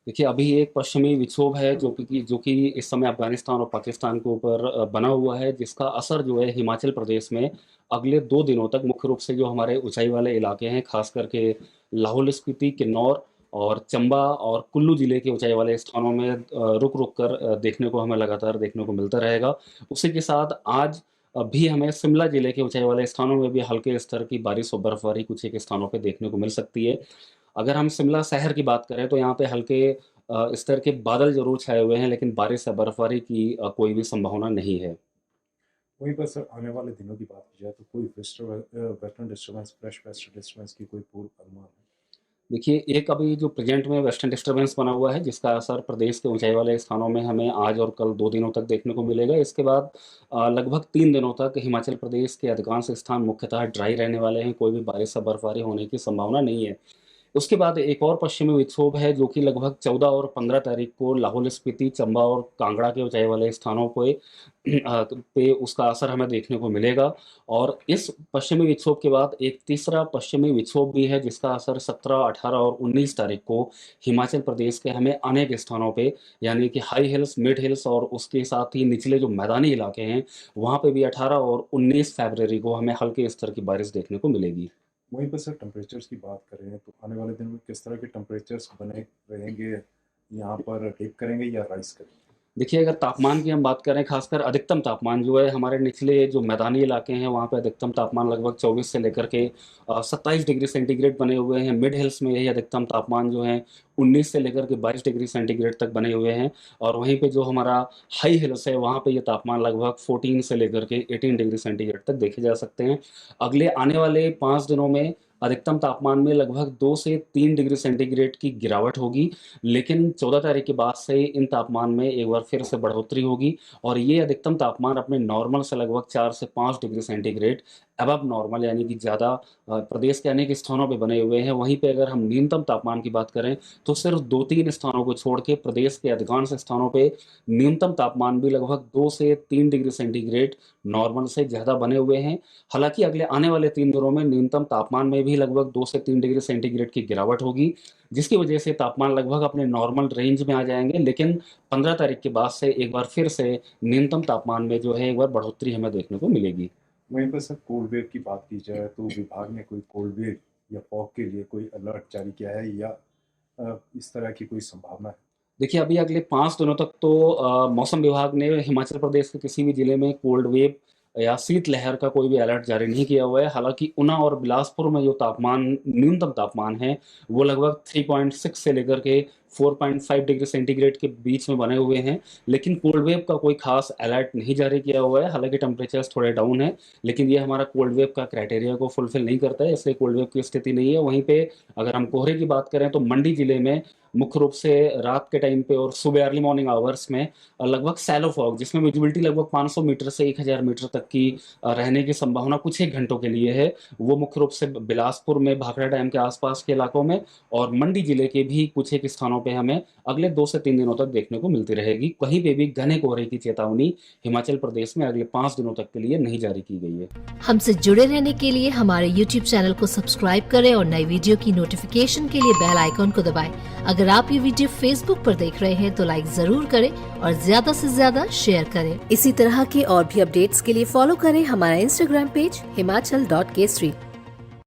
देखिए, अभी एक पश्चिमी विक्षोभ है जो कि इस समय अफ़गानिस्तान और पाकिस्तान के ऊपर बना हुआ है, जिसका असर जो है हिमाचल प्रदेश में अगले 2 दिनों तक मुख्य रूप से जो हमारे ऊँचाई वाले इलाके हैं, ख़ास करके लाहौल स्पीति, किन्नौर और चंबा और कुल्लू ज़िले के ऊँचाई वाले स्थानों में रुक-रुक कर देखने को हमें लगातार देखने को मिलता रहेगा। उसी के साथ आज भी हमें शिमला ज़िले के ऊँचाई वाले स्थानों में भी हल्के स्तर की बारिश और बर्फ़बारी कुछ एक स्थानों पे देखने को मिल सकती है। अगर हम शिमला शहर की बात करें तो यहाँ पे हल्के स्तर के बादल ज़रूर छाए हुए हैं, लेकिन बारिश या बर्फ़बारी की कोई भी संभावना नहीं है। वहीं पर सर आने वाले दिनों की बात की जाए तो कोई western disturbance, fresh western disturbance की कोई पूर्व अनुमान है? देखिए, एक अभी जो प्रेज़ेंट में वेस्टर्न डिस्टर्बेंस बना हुआ है, जिसका असर प्रदेश के ऊँचाई वाले स्थानों में हमें आज और कल 2 दिनों तक देखने को मिलेगा। इसके बाद लगभग 3 दिनों तक हिमाचल प्रदेश के अधिकांश स्थान मुख्यतः ड्राई रहने वाले हैं, कोई भी बारिश या बर्फ़बारी होने की संभावना नहीं है। उसके बाद एक और पश्चिमी विक्षोभ है जो कि लगभग 14 और 15 तारीख को लाहौल स्पीति, चंबा और कांगड़ा के ऊँचाई वाले स्थानों पे उसका असर हमें देखने को मिलेगा और इस पश्चिमी विक्षोभ के बाद एक तीसरा पश्चिमी विक्षोभ भी है जिसका असर 17, 18 और 19 तारीख को हिमाचल प्रदेश के हमें अनेक स्थानों पे यानी कि हाई हिल्स, मिड हिल्स और उसके साथ ही निचले जो मैदानी इलाके हैं, वहाँ पे भी 18 और 19 फ़रवरी को हमें हल्के स्तर की बारिश देखने को मिलेगी। वहीं पर सर टेम्परेचर्स की बात करें तो आने वाले दिनों में किस तरह के टेम्परेचर्स बने रहेंगे? यहाँ पर डिप करेंगे या राइज़ करेंगे? देखिए, अगर तापमान की हम बात करें, ख़ासकर अधिकतम तापमान जो है हमारे निचले जो मैदानी इलाके हैं, वहाँ पे अधिकतम तापमान लगभग 24 से लेकर के 27 डिग्री सेंटीग्रेड बने हुए हैं। मिड हिल्स में यही अधिकतम तापमान जो है 19 से लेकर के 22 डिग्री सेंटीग्रेड तक बने हुए हैं और वहीं पे जो हमारा हाई हिल्स है, वहाँ पे ये तापमान लगभग 14 से लेकर के 18 डिग्री सेंटीग्रेड तक देखे जा सकते हैं। अगले आने वाले 5 दिनों में अधिकतम तापमान में लगभग 2 से 3 डिग्री सेंटीग्रेड की गिरावट होगी। लेकिन 14 तारीख के बाद से इन तापमान में एक बार फिर से बढ़ोतरी होगी और ये अधिकतम तापमान अपने नॉर्मल से लगभग 4 से 5 डिग्री सेंटीग्रेड अबव नॉर्मल यानी कि ज़्यादा प्रदेश के अनेक स्थानों पे बने हुए हैं। वहीं पे अगर हम न्यूनतम तापमान की बात करें, तो सिर्फ़ 2-3 स्थानों को छोड़ के प्रदेश के अधिकांश स्थानों पे न्यूनतम तापमान भी लगभग 2 से 3 डिग्री सेंटीग्रेड नॉर्मल से ज़्यादा बने हुए हैं। हालाँकि अगले आने वाले 3 दिनों में न्यूनतम तापमान में भी लगभग 2 से 3 डिग्री सेंटीग्रेड की गिरावट होगी। जिसकी वजह से तापमान लगभग अपने नॉर्मल रेंज में आ जाएँगे, लेकिन 15 तारीख के बाद से एक बार फिर से न्यूनतम तापमान में जो है एक बार बढ़ोतरी हमें देखने को मिलेगी। वहीं पर सर कोल्ड वेव की बात की जाए तो विभाग ने कोई कोल्ड वेव या फॉग के लिए कोई अलर्ट जारी किया है या इस तरह की कोई संभावना है? देखिए, अभी अगले 5 दिनों तक तो मौसम विभाग ने हिमाचल प्रदेश के किसी भी ज़िले में कोल्ड वेव या शीतलहर का कोई भी अलर्ट जारी नहीं किया हुआ है। हालाँकि ऊना और बिलासपुर में जो न्यूनतम तापमान है, वो लगभग 3.6 से लेकर के 4.5 डिग्री सेंटीग्रेड के बीच में बने हुए हैं। लेकिन कोल्ड वेव का कोई ख़ास अलर्ट नहीं जारी किया हुआ है। हालाँकि टेम्परेचर्स थोड़े डाउन हैं, लेकिन ये हमारा कोल्ड वेव का क्राइटेरिया को फुलफ़िल नहीं करता है, इसलिए कोल्ड वेव की स्थिति नहीं है। वहीं पे अगर हम कोहरे की बात करें, तो मंडी ज़िले में मुख्य रूप से रात के टाइम पे और सुबह अर्ली मॉर्निंग आवर्स में लगभग शैलो फॉग जिसमें विजिबिलिटी लगभग 500 मीटर से 1000 मीटर तक की रहने की संभावना कुछ एक घंटों के लिए है। वो मुख्य रूप से बिलासपुर में, भाखड़ा डैम के आस-पास के इलाकों में और मंडी जिले के भी कुछ एक स्थानों पे हमें अगले 2 से 3 दिनों तक देखने को मिलती रहेगी। कहीं पे भी घने कोहरे की चेतावनी हिमाचल प्रदेश में अगले 5 दिनों तक के लिए नहीं जारी की गई है। हमसे जुड़े रहने के लिए हमारे YouTube चैनल को सब्सक्राइब करें और नई वीडियो की नोटिफिकेशन के लिए बेल आइकॉन को दबाएं। अगर आप ये वीडियो Facebook पर देख रहे हैं तो लाइक जरूर करें और ज्यादा से ज्यादा शेयर करें। इसी तरह के और भी अपडेट्स के लिए फॉलो करें हमारा Instagram पेज himachal.केसरी।